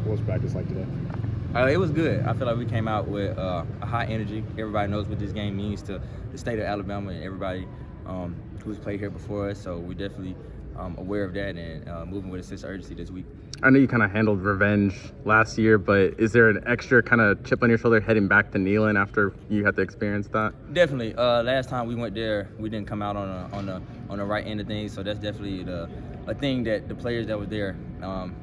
What was practice like today? It was good. I feel like we came out with a high energy. Everybody knows what this game means to the state of Alabama and everybody who's played here before us. So we're definitely aware of that and moving with a sense of urgency this week. I know you kind of handled revenge last year, but is there an extra kind of chip on your shoulder heading back to Neyland after you had to experience that? Definitely. Last time we went there, we didn't come out on the right end of things. So that's definitely a thing that the players that were there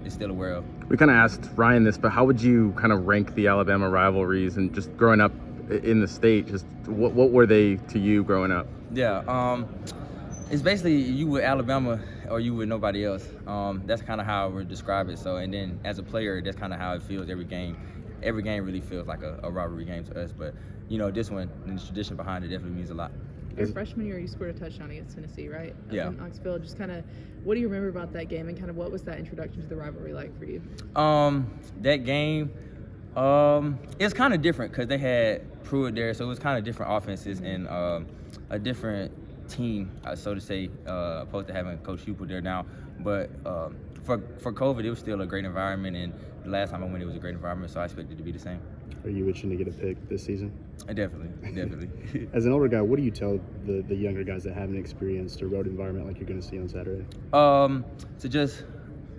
is still aware of. We kind of asked Ryan this, but how would you kind of rank the Alabama rivalries and just growing up in the state? Just what were they to you growing up? Yeah, it's basically you with Alabama or you with nobody else. That's kind of how I would describe it. So, and then as a player, that's kind of how it feels every game. Every game really feels like a rivalry game to us. But, you know, this one and the tradition behind it definitely means a lot. Your freshman year, you scored a touchdown against Tennessee, right? Yeah. In Knoxville. Just kind of, what do you remember about that game, and kind of what was that introduction to the rivalry like for you? That game, it's kind of different because they had Pruitt there, so it was kind of different offenses and a different team, so to say, opposed to having Coach Hupel there now. But for COVID, it was still a great environment, and the last time I went, it was a great environment, so I expect it to be the same. Are you itching to get a pick this season? Definitely. As an older guy, what do you tell the younger guys that haven't experienced a road environment like you're going to see on Saturday? To just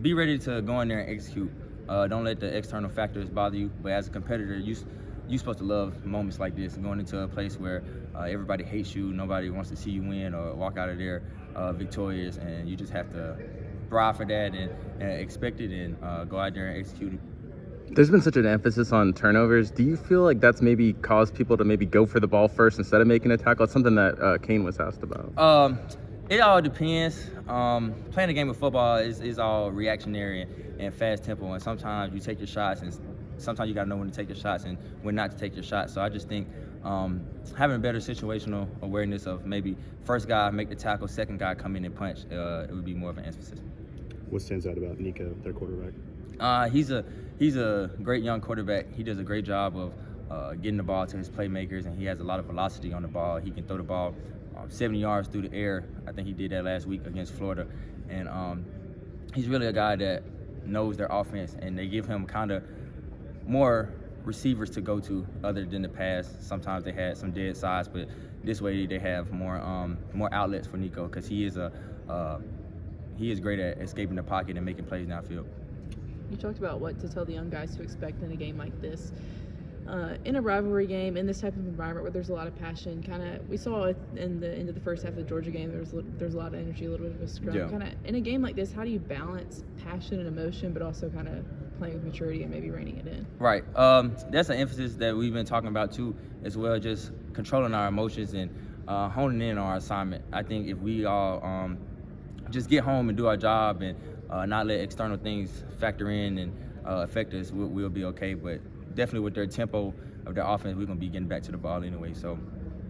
be ready to go in there and execute. Don't let the external factors bother you. But as a competitor, you're supposed to love moments like this, going into a place where everybody hates you, nobody wants to see you win or walk out of there victorious, and you just have to thrive for that and expect it and go out there and execute it. There's been such an emphasis on turnovers. Do you feel like that's maybe caused people to maybe go for the ball first instead of making a tackle? It's something that Kane was asked about. It all depends. Playing a game of football is all reactionary and fast tempo, and sometimes you take your shots, and sometimes you got to know when to take your shots and when not to take your shots. So I just think having a better situational awareness of maybe first guy make the tackle, second guy come in and punch, it would be more of an emphasis. What stands out about Nico, their quarterback? He's a great young quarterback. He does a great job of getting the ball to his playmakers, and he has a lot of velocity on the ball. He can throw the ball 70 yards through the air. I think he did that last week against Florida. And he's really a guy that knows their offense, and they give him kind of more receivers to go to other than the pass. Sometimes they had some dead sides, but this way they have more outlets for Nico because he is great at escaping the pocket and making plays downfield. You talked about what to tell the young guys to expect in a game like this. In a rivalry game, in this type of environment where there's a lot of passion, we saw it in the end of the first half of the Georgia game, there's a lot of energy, a little bit of a scrum. Yeah. In a game like this, how do you balance passion and emotion, but also kind of playing with maturity and maybe reining it in? Right. That's an emphasis that we've been talking about too, as well, just controlling our emotions and honing in on our assignment. I think if we all just get home and do our job and not let external things factor in and affect us, we'll be okay. But definitely with their tempo of their offense, we're going to be getting back to the ball anyway. So,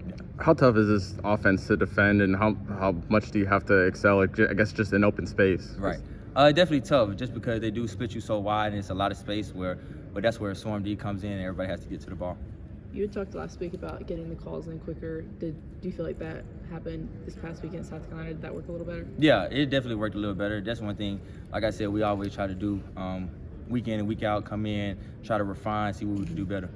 yeah. How tough is this offense to defend, and how much do you have to excel, I guess, just in open space? Right. Definitely tough, just because they do split you so wide and it's a lot of space but that's where Swarm D comes in and everybody has to get to the ball. You had talked last week about getting the calls in quicker. Do you feel like that happened this past week in South Carolina? Did that work a little better? Yeah, it definitely worked a little better. That's one thing, like I said, we always try to do week in and week out, come in, try to refine, see what we can do better.